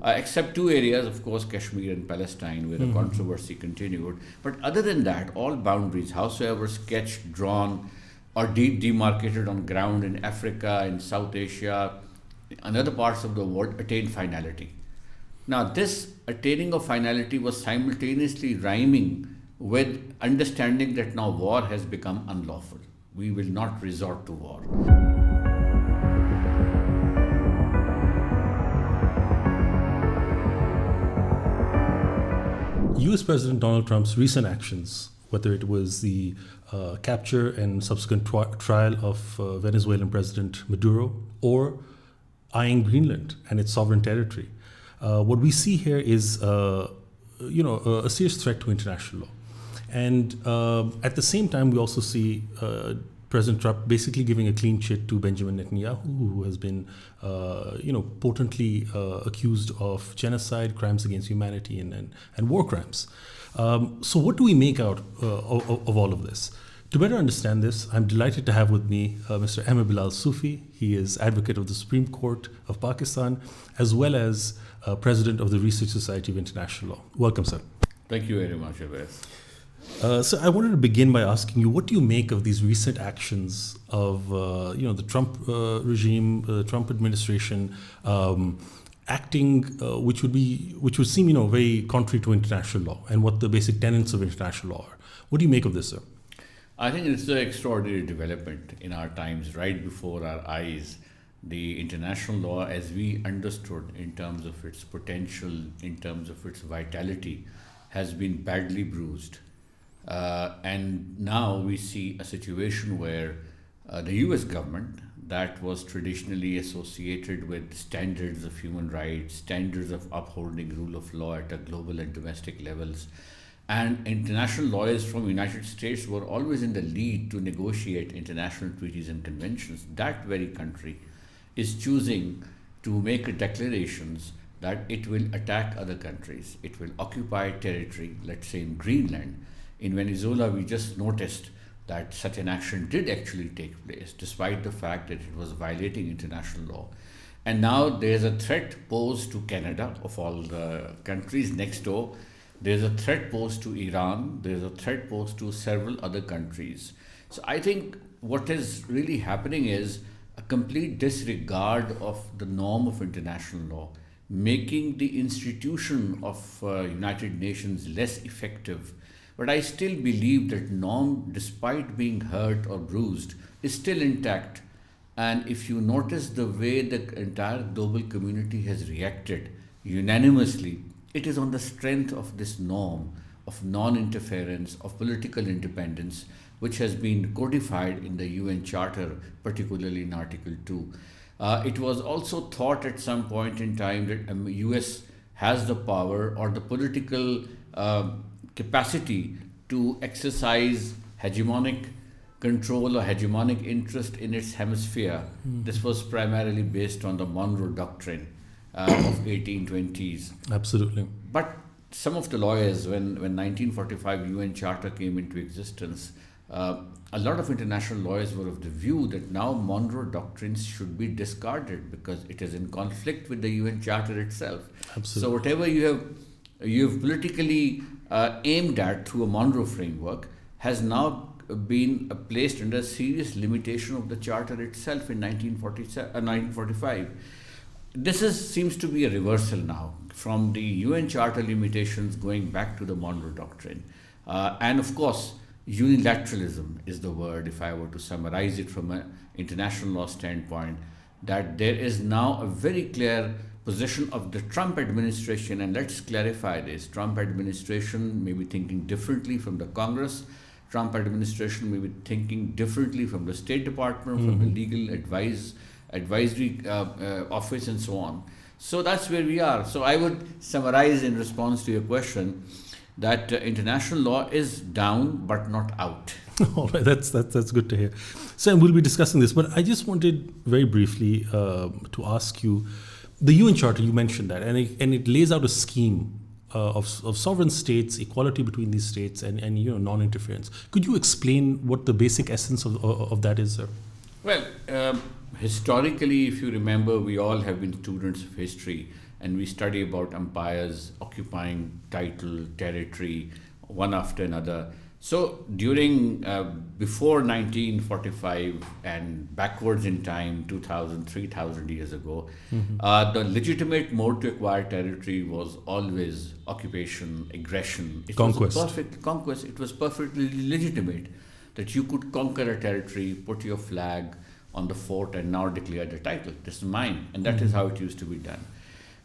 except two areas, of course, Kashmir and Palestine, where the controversy continued. But other than that, all boundaries, howsoever sketched, drawn, or demarcated on ground in Africa, in South Asia, and other parts of the world, attained finality. Now, this attaining of finality was simultaneously rhyming with understanding that now war has become unlawful. We will not resort to war. US President Donald Trump's recent actions, whether it was the capture and subsequent trial of Venezuelan President Maduro or eyeing Greenland and its sovereign territory, what we see here is a serious threat to international law. And at the same time, we also see President Trump basically giving a clean chit to Benjamin Netanyahu, who has been, potently accused of genocide, crimes against humanity, and war crimes. So what do we make out of all of this? To better understand this, I'm delighted to have with me Mr. Ahmed Bilal Soofi. He is advocate of the Supreme Court of Pakistan, as well as president of the Research Society of International Law. Welcome, sir. Thank you very much, Oves. So I wanted to begin by asking you, what do you make of these recent actions of the Trump regime, the Trump administration, acting which would seem very contrary to international law and what the basic tenets of international law are? What do you make of this, sir? I think it's an extraordinary development in our times, right before our eyes. The international law, as we understood in terms of its potential, in terms of its vitality, has been badly bruised. And now we see a situation where the US government, that was traditionally associated with standards of human rights, standards of upholding rule of law at a global and domestic levels, and international lawyers from the United States were always in the lead to negotiate international treaties and conventions. That very country is choosing to make declarations that it will attack other countries. It will occupy territory, let's say in Greenland. In Venezuela, we just noticed that such an action did actually take place, despite the fact that it was violating international law. And now there's a threat posed to Canada, of all the countries next door. There's a threat posed to Iran. There's a threat posed to several other countries. So I think what is really happening is a complete disregard of the norm of international law, making the institution of United Nations less effective. But I still believe that norm, despite being hurt or bruised, is still intact. And if you notice the way the entire global community has reacted unanimously, it is on the strength of this norm of non-interference, of political independence, which has been codified in the UN Charter, particularly in Article 2. It was also thought at some point in time that the US has the power or the political capacity to exercise hegemonic control or hegemonic interest in its hemisphere. This was primarily based on the Monroe Doctrine of 1820s. Absolutely. But some of the lawyers, when 1945 UN Charter came into existence, a lot of international lawyers were of the view that now Monroe Doctrines should be discarded because it is in conflict with the UN Charter itself. Absolutely. So whatever you have politically aimed at through a Monroe framework has now been placed under serious limitation of the Charter itself in 1945. This seems to be a reversal now from the UN Charter limitations going back to the Monroe Doctrine. And of course, unilateralism is the word, if I were to summarize it from an international law standpoint, that there is now a very clear position of the Trump administration, and let's clarify this. Trump administration may be thinking differently from the Congress. Trump administration may be thinking differently from the State Department, from the legal advisory office, and so on. So that's where we are. So I would summarize in response to your question that international law is down but not out. All right, that's good to hear. So we'll be discussing this, but I just wanted very briefly to ask you, the UN Charter, you mentioned that, and it lays out a scheme of sovereign states, equality between these states, and non-interference. Could you explain what the basic essence of that is, sir? Well, historically, if you remember, we all have been students of history, and we study about empires occupying title, territory, one after another. So during, before 1945 and backwards in time, 2,000, 3,000 years ago, the legitimate mode to acquire territory was always occupation, aggression. It Conquest. was perfect conquest. It was perfectly legitimate that you could conquer a territory, put your flag on the fort and now declare the title. This is mine. And that is how it used to be done.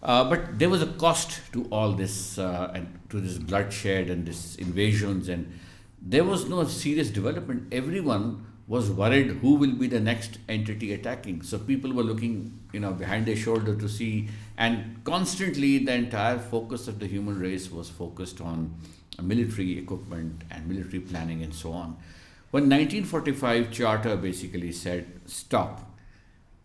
But there was a cost to all this and to this bloodshed and this invasions, and there was no serious development. Everyone was worried who will be the next entity attacking. So people were looking, behind their shoulder to see, and constantly the entire focus of the human race was focused on military equipment and military planning and so on. When 1945 Charter basically said, stop,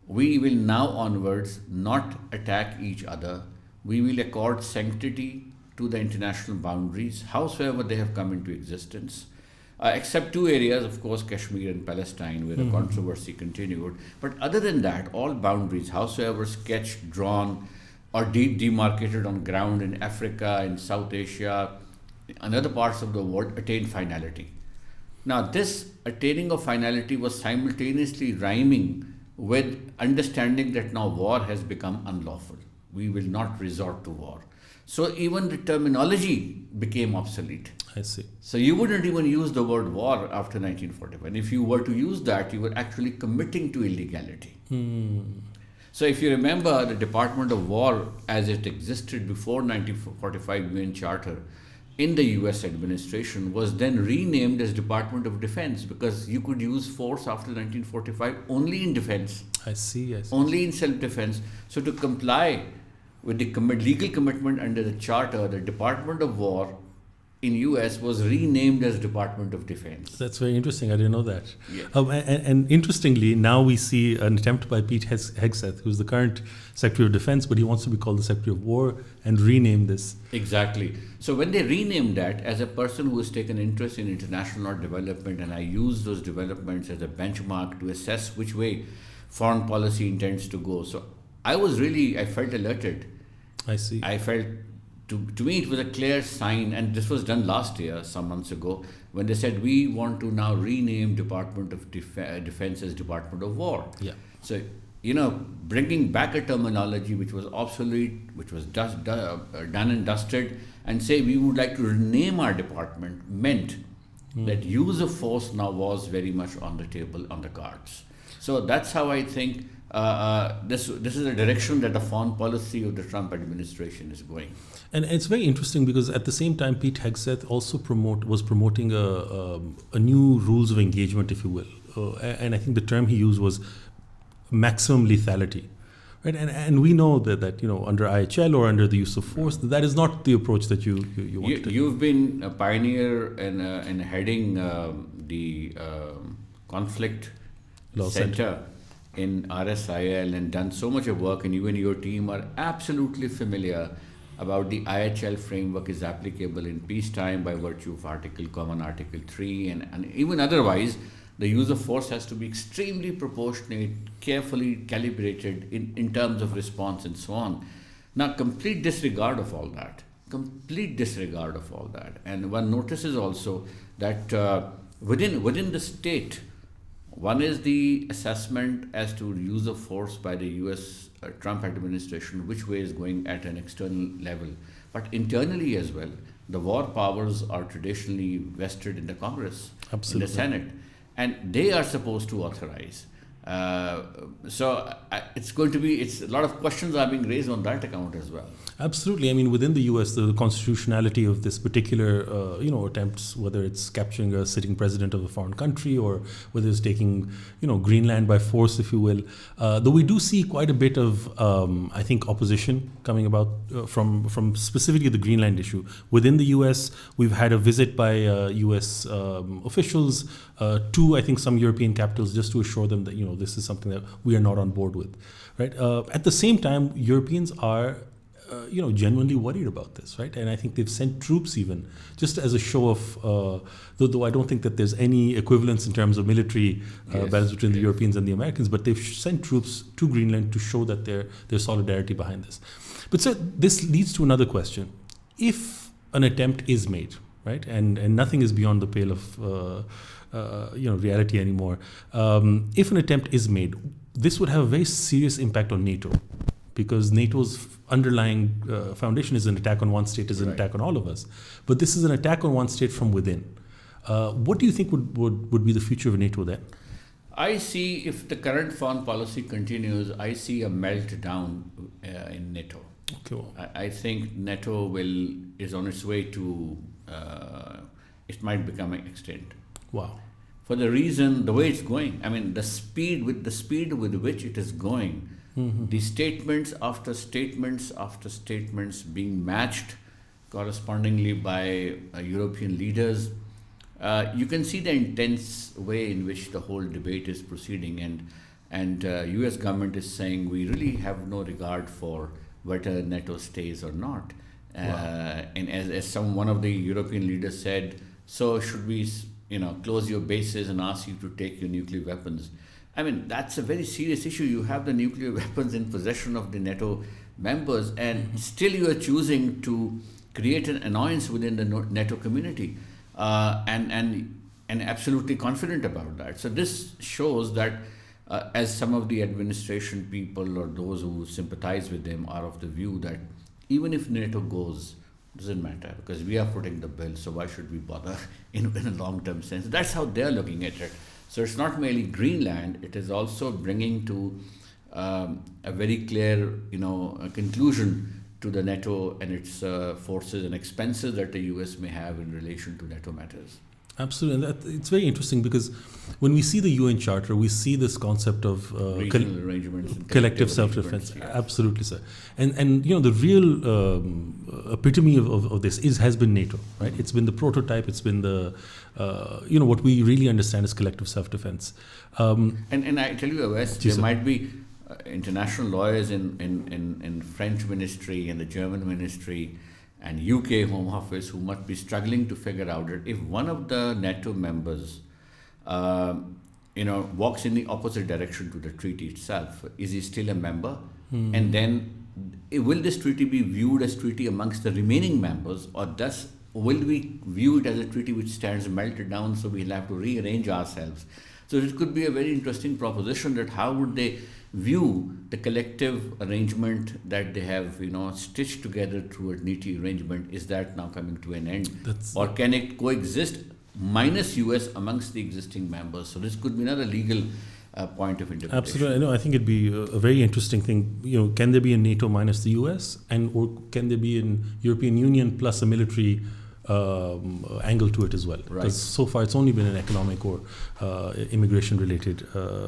we will now onwards not attack each other. We will accord sanctity to the international boundaries, howsoever they have come into existence, except two areas, of course, Kashmir and Palestine, where the controversy continued. But other than that, all boundaries, howsoever sketched, drawn, or demarcated on ground in Africa, in South Asia, and other parts of the world, attain finality. Now, this attaining of finality was simultaneously rhyming with understanding that now war has become unlawful. We will not resort to war. So even the terminology became obsolete. I see. So you wouldn't even use the word war after 1945. And if you were to use that, you were actually committing to illegality. So if you remember, the Department of War as it existed before 1945 UN Charter in the US administration was then renamed as Department of Defense, because you could use force after 1945 only in defense. I see. Only in self-defense. So to comply with the legal commitment under the Charter, the Department of War in US was renamed as Department of Defense. That's very interesting. I didn't know that. Yeah. And interestingly, now we see an attempt by Pete Hegseth, who's the current Secretary of Defense, but he wants to be called the Secretary of War, and rename this. Exactly. So when they renamed that, as a person who has taken interest in international development, and I use those developments as a benchmark to assess which way foreign policy intends to go. So I felt alerted. I see. I felt, to me, it was a clear sign, and this was done last year, some months ago, when they said, we want to now rename Department of Defense as Department of War. Yeah. So, bringing back a terminology which was obsolete, which was done and dusted, and say we would like to rename our department meant that use of force now was very much on the table, on the cards. So that's how I think this is a direction that the foreign policy of the Trump administration is going. And it's very interesting because at the same time, Pete Hegseth also was promoting a new rules of engagement, if you will. And I think the term he used was maximum lethality. Right? And we know that under IHL or under the use of force, that is not the approach that you want to take. You've been a pioneer in heading the conflict Law center in RSIL and done so much of work, and you and your team are absolutely familiar about the IHL framework is applicable in peacetime by virtue of Common Article 3 and even otherwise. The use of force has to be extremely proportionate, carefully calibrated in terms of response and so on. Now, complete disregard of all that. And one notices also that within the state, one is the assessment as to use of force by the US Trump administration, which way is going at an external level. But internally as well, the war powers are traditionally vested in the Congress, Absolutely. in the Senate, and they are supposed to authorize. So it's a lot of questions are being raised on that account as well. Absolutely. I mean, within the US, the constitutionality of this particular, attempts, whether it's capturing a sitting president of a foreign country or whether it's taking, Greenland by force, if you will, though we do see quite a bit of, I think, opposition coming about from specifically the Greenland issue. Within the US, we've had a visit by US officials to, I think, some European capitals just to assure them that, this is something that we are not on board with. Right? At the same time, Europeans are genuinely worried about this, right? And I think they've sent troops even, just as a show of, though I don't think that there's any equivalence in terms of military balance between the Europeans and the Americans, but they've sent troops to Greenland to show that their solidarity behind this. But sir, this leads to another question. If an attempt is made, right, and nothing is beyond the pale of reality anymore, if an attempt is made, this would have a very serious impact on NATO, because NATO's underlying foundation is an attack on one state, is an attack on all of us. But this is an attack on one state from within. What do you think would be the future of NATO then? I see, if the current foreign policy continues, I see a meltdown in NATO. Okay, well. I think NATO is on its way to, it might become extinct. Wow. For the way it's going. I mean, the speed with which it is going, the statements after statements after statements being matched correspondingly by European leaders. You can see the intense way in which the whole debate is proceeding, and U.S. government is saying we really have no regard for whether NATO stays or not. Wow. And as one of the European leaders said, so should we close your bases and ask you to take your nuclear weapons? I mean, that's a very serious issue. You have the nuclear weapons in possession of the NATO members, and still you are choosing to create an annoyance within the NATO community, and absolutely confident about that. So this shows that as some of the administration people or those who sympathize with them are of the view that even if NATO goes, doesn't matter, because we are footing the bill, so why should we bother in a long-term sense? That's how they're looking at it. So it's not merely Greenland, it is also bringing to a very clear conclusion to the NATO and its forces and expenses that the US may have in relation to NATO matters. Absolutely, and it's very interesting, because when we see the UN Charter, we see this concept of regional arrangements and collective self-defense. Yes. Absolutely, sir. And the real epitome of this has been NATO, right? It's been the prototype. It's been the what we really understand as collective self-defense. And I tell you, Oves, there might be international lawyers in French ministry and the German ministry and UK Home Office who must be struggling to figure out that if one of the NATO members, walks in the opposite direction to the treaty itself, is he still a member? And then will this treaty be viewed as treaty amongst the remaining members, or thus will we view it as a treaty which stands melted down, so we'll have to rearrange ourselves? So it could be a very interesting proposition that how would they view the collective arrangement that they have, stitched together through a treaty arrangement. Is that now coming to an end? Or can it coexist minus US amongst the existing members? So this could be another legal point of interpretation. Absolutely. I think it'd be a very interesting thing. Can there be a NATO minus the US, or can there be an European Union plus a military angle to it as well? Because so far it's only been an economic or immigration-related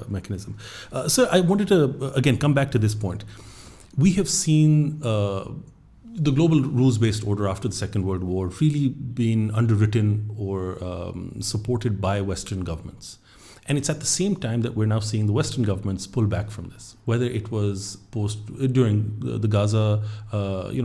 mechanism. So I wanted to again come back to this point. We have seen the global rules-based order after the Second World War really being underwritten or supported by Western governments. And it's at the same time that we're now seeing the Western governments pull back from this, whether it was during the Gaza,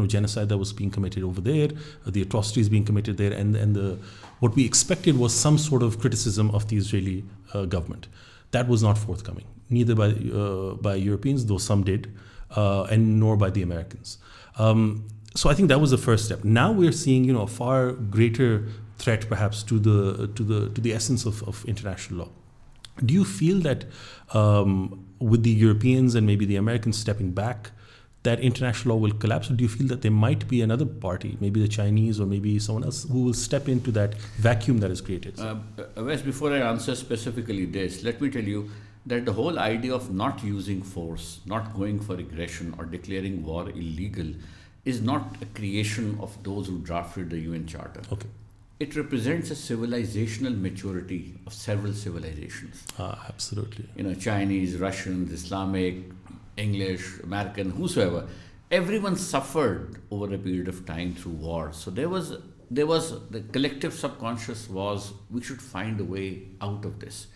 genocide that was being committed over there, the atrocities being committed there, and what we expected was some sort of criticism of the Israeli government. That was not forthcoming, neither by Europeans, though some did, and nor by the Americans. So I think that was the first step. Now we're seeing, a far greater threat, perhaps, to the essence of international law. Do you feel that with the Europeans and maybe the Americans stepping back, that international law will collapse? Or do you feel that there might be another party, maybe the Chinese or maybe someone else, who will step into that vacuum that is created? Wes, before I answer specifically this, let me tell you that the whole idea of not using force, not going for aggression or declaring war illegal is not a creation of those who drafted the UN Charter. Okay. It represents a civilizational maturity of several civilizations. Absolutely. Chinese, Russians, Islamic, English, American, whosoever. Everyone suffered over a period of time through war. So there was the collective subconscious was, we should find a way out of this.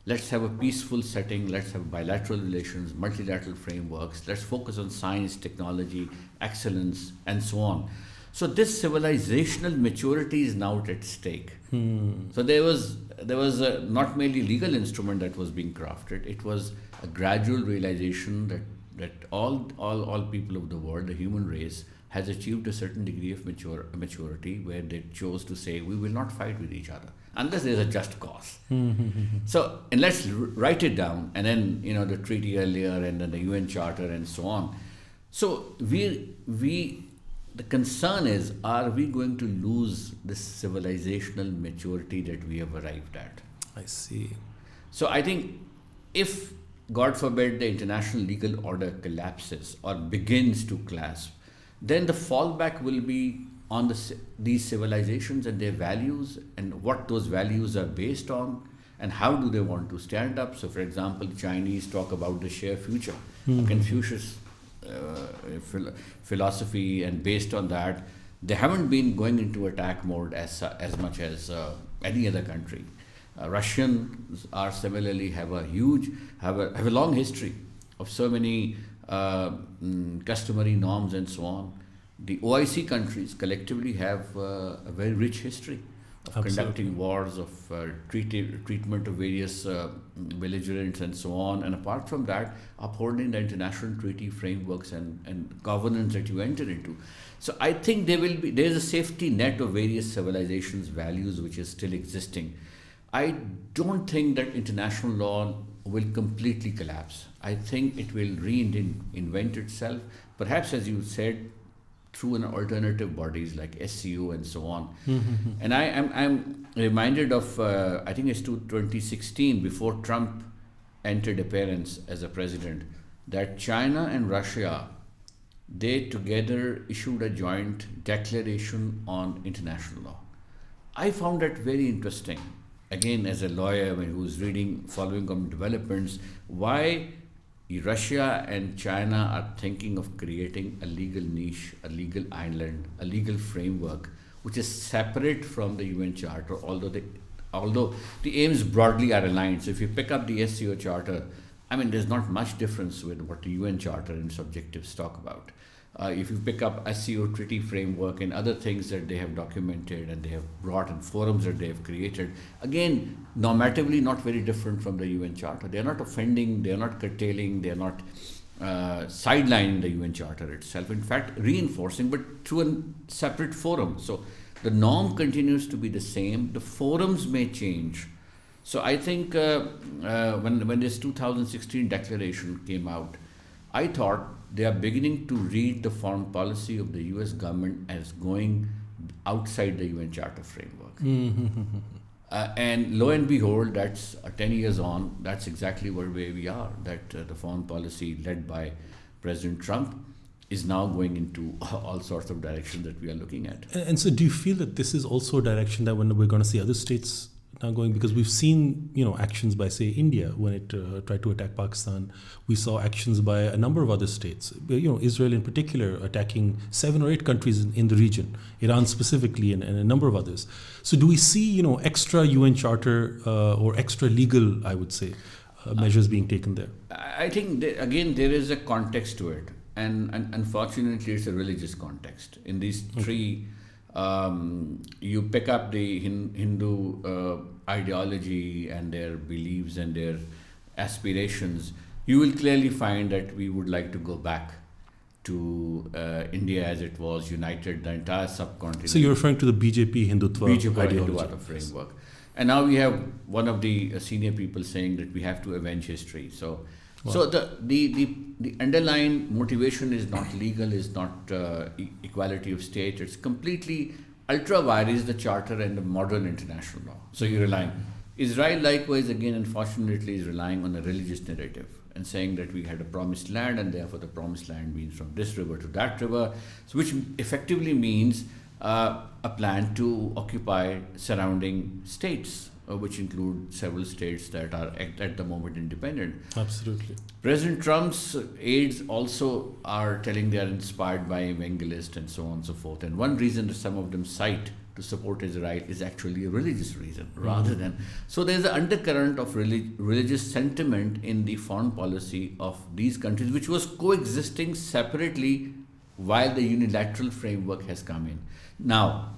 let's have a peaceful setting, let's have bilateral relations, multilateral frameworks, let's focus on science, technology, excellence, and so on. So this civilizational maturity is now at stake. So there was a not merely legal instrument that was being crafted, it was a gradual realization that all people of the world, the human race, has achieved a certain degree of maturity where they chose to say, we will not fight with each other unless there's a just cause. So, and let's write it down, and then, the treaty earlier, and then the UN Charter, and so on. So the concern is, are we going to lose this civilizational maturity that we have arrived at? I see. So I think if, God forbid, the international legal order collapses or begins to collapse, then the fallback will be on these civilizations and their values, and what those values are based on, and how do they want to stand up. So, for example, the Chinese talk about the shared future, Confucius philosophy, and based on that, they haven't been going into attack mode as much as any other country. Russians are similarly have a long history of so many customary norms and so on. The OIC countries collectively have a very rich history of conducting wars, of treatment of various belligerents and so on, and apart from that, upholding the international treaty frameworks and governance that you enter into. So I think there's a safety net of various civilizations' values which is still existing. I don't think that international law will completely collapse. I think it will reinvent itself, perhaps, as you said, through an alternative bodies like SCO and so on. And I'm reminded of, I think it's 2016, before Trump entered appearance as a president, that China and Russia, they together issued a joint declaration on international law. I found that very interesting. Again, as a lawyer who's following on developments, why Russia and China are thinking of creating a legal niche, a legal island, a legal framework, which is separate from the UN Charter, although the aims broadly are aligned. So if you pick up the SCO Charter, there's not much difference with what the UN Charter and its objectives talk about. If you pick up SCO treaty framework and other things that they have documented and they have brought in forums that they have created, again, normatively not very different from the UN Charter. They are not offending, they are not curtailing, they are not sidelining the UN Charter itself. In fact, reinforcing, but through a separate forum. So the norm continues to be the same. The forums may change. So I think when this 2016 declaration came out, I thought they are beginning to read the foreign policy of the US government as going outside the UN Charter framework. And lo and behold, that's 10 years on, that's exactly where we are, that the foreign policy led by President Trump is now going into all sorts of directions that we are looking at. And so do you feel that this is also a direction that when we're going to see other states now going, because we've seen actions by, say, India when it tried to attack Pakistan. We saw actions by a number of other states, Israel in particular, attacking 7 or 8 countries in the region, Iran specifically, and a number of others. So do we see extra UN Charter or extra legal, I would say, measures being taken there? I think again there is a context to it, and unfortunately it's a religious context. In these three you pick up the Hindu ideology and their beliefs and their aspirations, you will clearly find that we would like to go back to India as it was, united the entire subcontinent. So you're referring to the BJP Hindutva ideology framework. And now we have one of the senior people saying that we have to avenge history. So the underlying motivation is not legal, is not equality of state. It's completely ultra-vires the charter and the modern international law. So you're relying. Israel likewise, again, unfortunately, is relying on a religious narrative and saying that we had a promised land and therefore the promised land means from this river to that river, so which effectively means a plan to occupy surrounding states, which include several states that are at the moment independent. Absolutely. President Trump's aides also are telling they are inspired by evangelists and so on and so forth. And one reason that some of them cite to support Israel is actually a religious reason rather than. So there's an undercurrent of religious sentiment in the foreign policy of these countries, which was coexisting separately while the unilateral framework has come in. Now,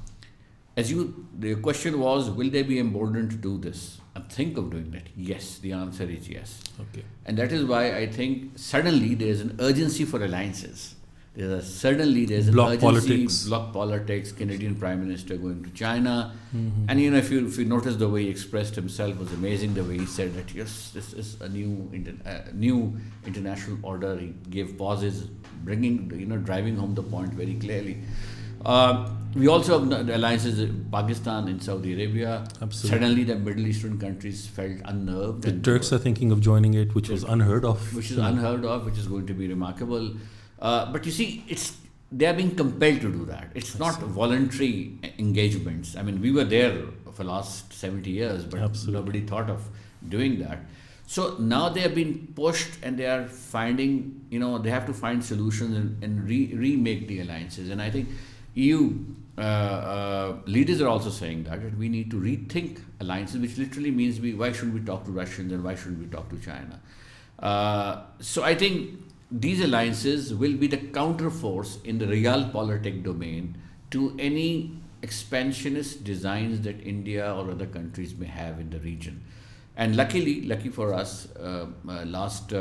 the question was, will they be emboldened to do this and think of doing that? Yes, the answer is yes. Okay. And that is why I think suddenly there's an urgency for alliances. There's an bloc urgency, bloc politics, Canadian Prime Minister going to China. And if you notice the way he expressed himself was amazing, the way he said that yes, this is a new international order. He gave pauses, driving home the point very clearly. We also have the alliances with Pakistan and Saudi Arabia. Absolutely. Suddenly the Middle Eastern countries felt unnerved. The Turks are thinking of joining it, which was unheard of. Which is unheard of, which is going to be remarkable. But you see, they are being compelled to do that. It's not voluntary engagements. I mean, we were there for the last 70 years, but nobody thought of doing that. So now they have been pushed and they are finding, they have to find solutions and remake the alliances. And I think EU leaders are also saying that we need to rethink alliances, which literally means why shouldn't we talk to Russians and why shouldn't we talk to China? So I think these alliances will be the counterforce in the realpolitik domain to any expansionist designs that India or other countries may have in the region. And lucky for us, last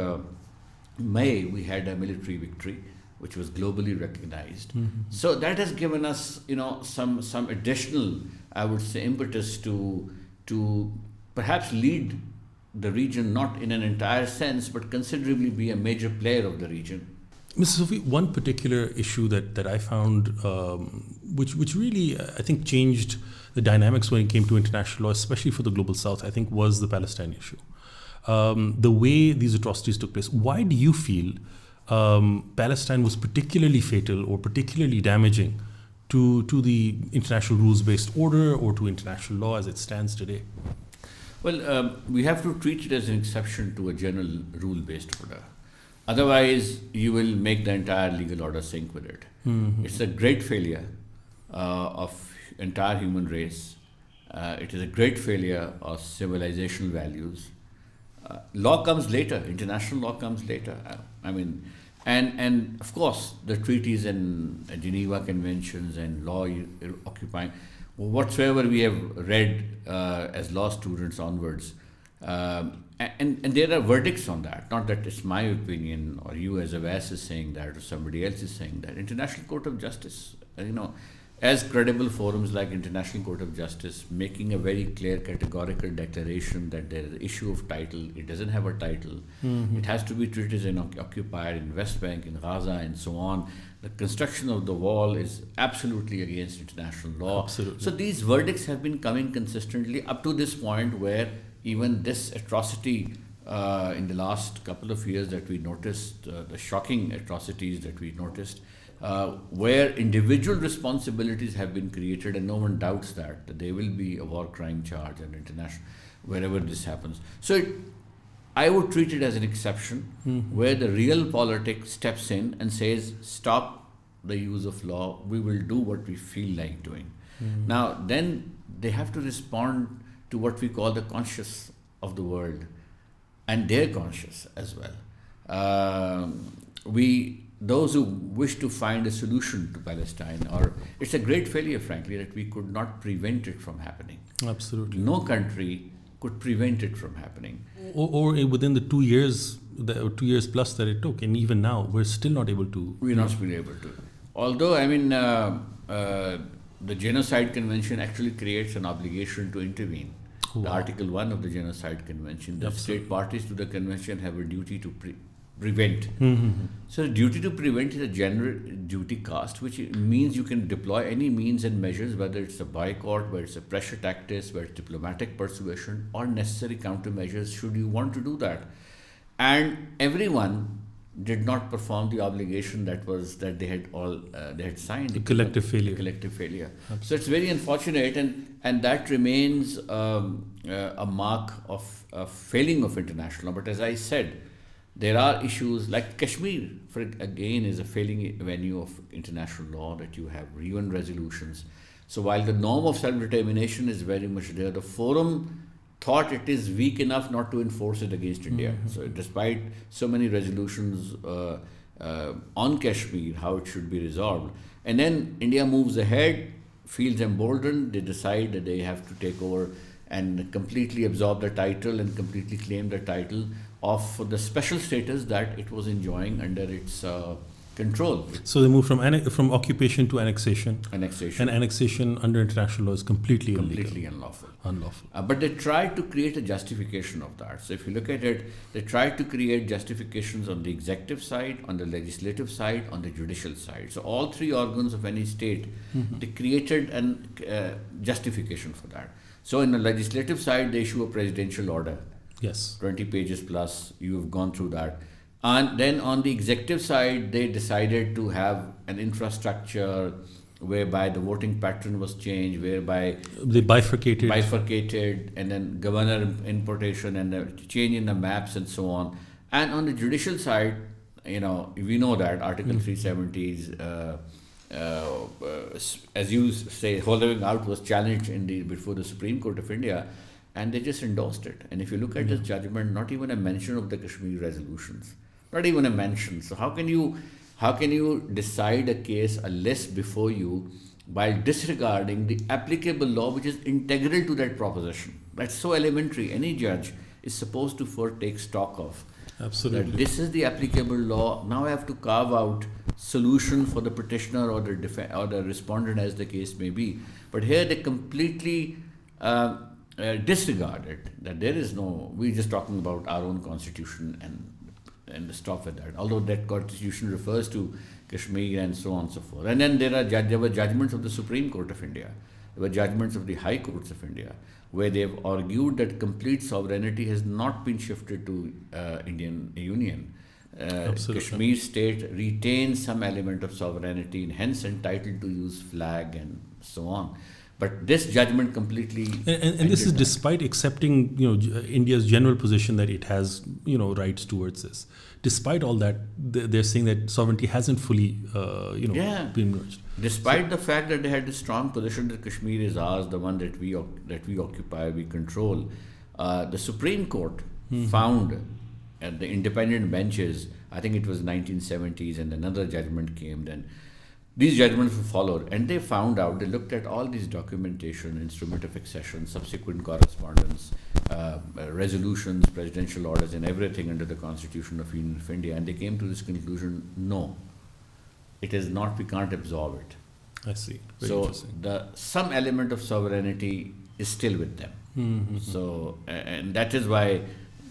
May we had a military victory, which was globally recognized. So that has given us, some additional, I would say, impetus to perhaps lead the region, not in an entire sense, but considerably be a major player of the region. Mr. Soofi, one particular issue that I found, which really, I think, changed the dynamics when it came to international law, especially for the Global South, I think, was the Palestine issue. The way these atrocities took place. Why do you feel Palestine was particularly fatal or particularly damaging to the international rules-based order or to international law as it stands today? Well, we have to treat it as an exception to a general rule-based order. Otherwise, you will make the entire legal order sink with it. It's a great failure of entire human race. It is a great failure of civilizational values. Law comes later. International law comes later. And of course, the treaties and Geneva Conventions and law occupying whatsoever we have read as law students onwards. And there are verdicts on that. Not that it's my opinion or you as a VAS is saying that or somebody else is saying that. International Court of Justice, as credible forums like International Court of Justice, making a very clear categorical declaration that there is an issue of title. It doesn't have a title. It has to be treated as an occupier in West Bank, in Gaza, and so on. The construction of the wall is absolutely against international law. Absolutely. So these verdicts have been coming consistently up to this point where even this atrocity in the last couple of years that we noticed, the shocking atrocities that we noticed, where individual responsibilities have been created, and no one doubts that there will be a war crime charge and international wherever this happens. So I would treat it as an exception where the realpolitik steps in and says, stop the use of law, we will do what we feel like doing. Now, then they have to respond to what we call the conscious of the world and their conscious as well. Those who wish to find a solution to Palestine, or it's a great failure, frankly, that we could not prevent it from happening. Absolutely. No country could prevent it from happening. Or within the 2 years, the 2 years plus that it took, and even now, we're still not able to. We're not been able to. Although, the Genocide Convention actually creates an obligation to intervene. Wow. The Article 1 of the Genocide Convention, the Absolutely. state parties to the convention have a duty to prevent. So the duty to prevent is a general duty cast, which means you can deploy any means and measures, whether it's a boycott, whether it's a pressure tactics, whether it's diplomatic persuasion, or necessary countermeasures should you want to do that. And everyone did not perform the obligation that they had signed. The collective failure. Collective failure. Absolutely. So it's very unfortunate, and that remains a mark of failing of international law. But as I said, there are issues like Kashmir, again, is a failing venue of international law, that you have UN resolutions. So while the norm of self-determination is very much there, the forum thought it is weak enough not to enforce it against India. So despite so many resolutions on Kashmir, how it should be resolved. And then India moves ahead, feels emboldened, they decide that they have to take over and completely absorb the title and completely claim the title of the special status that it was enjoying under its control. So they moved from occupation to annexation. Annexation. And annexation under international law is completely unlawful. Unlawful. But they tried to create a justification of that. So if you look at it, they tried to create justifications on the executive side, on the legislative side, on the judicial side. So all three organs of any state, they created a justification for that. So in the legislative side, they issue a presidential order. Yes. 20 pages plus, you've gone through that. And then on the executive side, they decided to have an infrastructure whereby the voting pattern was changed, whereby they bifurcated, and then governor importation and the change in the maps and so on. And on the judicial side, we know that Article 370 as you say, hollowing out was challenged before the Supreme Court of India, and they just endorsed it. And if you look at this judgment, not even a mention of the Kashmir resolutions, not even a mention. So how can you decide a case, a list before you, while disregarding the applicable law which is integral to that proposition? That's so elementary. Any judge is supposed to first take stock of. Absolutely. That this is the applicable law. Now I have to carve out solution for the petitioner or the respondent, as the case may be. But here they completely disregard it. That there is no. We're just talking about our own constitution and stop with that. Although that constitution refers to Kashmir and so on and so forth. And then there were judgments of the Supreme Court of India. There were judgments of the High Courts of India, where they've argued that complete sovereignty has not been shifted to Indian Union. Kashmir state retains some element of sovereignty and hence entitled to use flag and so on. But this judgment completely and this is despite accepting India's general position that it has rights towards this. Despite all that, they're saying that sovereignty hasn't fully been merged. Despite the fact that they had a strong position that Kashmir is ours, the one that we occupy, we control, the Supreme Court found at the independent benches, I think it was 1970s, and another judgment came then. These judgments were followed, and they found out, they looked at all these documentation, instrument of accession, subsequent correspondence, resolutions, presidential orders, and everything under the Constitution of Union of India, and they came to this conclusion: no, it is not. We can't absorb it. I see. So some element of sovereignty is still with them. So, and that is why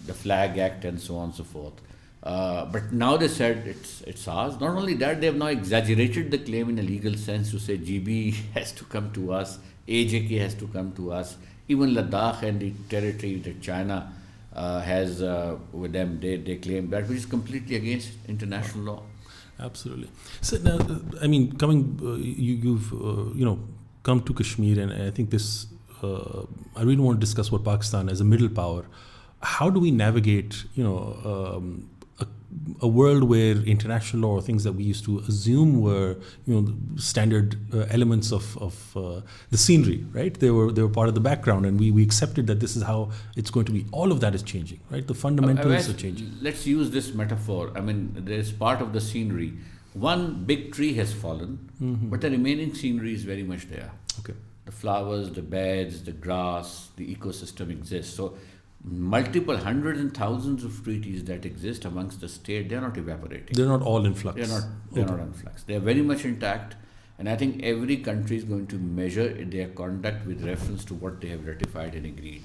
the Flag Act and so on and so forth. But now they said it's ours. Not only that, they have now exaggerated the claim in a legal sense to say GB has to come to us, AJK has to come to us. Even Ladakh and the territory that China has with them, they claim that, which is completely against international law. Absolutely. So now, you've come to Kashmir, and I think this. I really want to discuss what Pakistan as a middle power. How do we navigate, a world where international law or things that we used to assume were, standard elements of the scenery, right? They were part of the background, and we accepted that this is how it's going to be. All of that is changing, right? The fundamentals are changing. Let's use this metaphor. There's part of the scenery. One big tree has fallen, but the remaining scenery is very much there. Okay. The flowers, the beds, the grass, the ecosystem exists. So multiple hundreds and thousands of treaties that exist amongst the state, they're not evaporating. They're not all in flux. They're not in flux. They're very much intact. And I think every country is going to measure their conduct with reference to what they have ratified and agreed.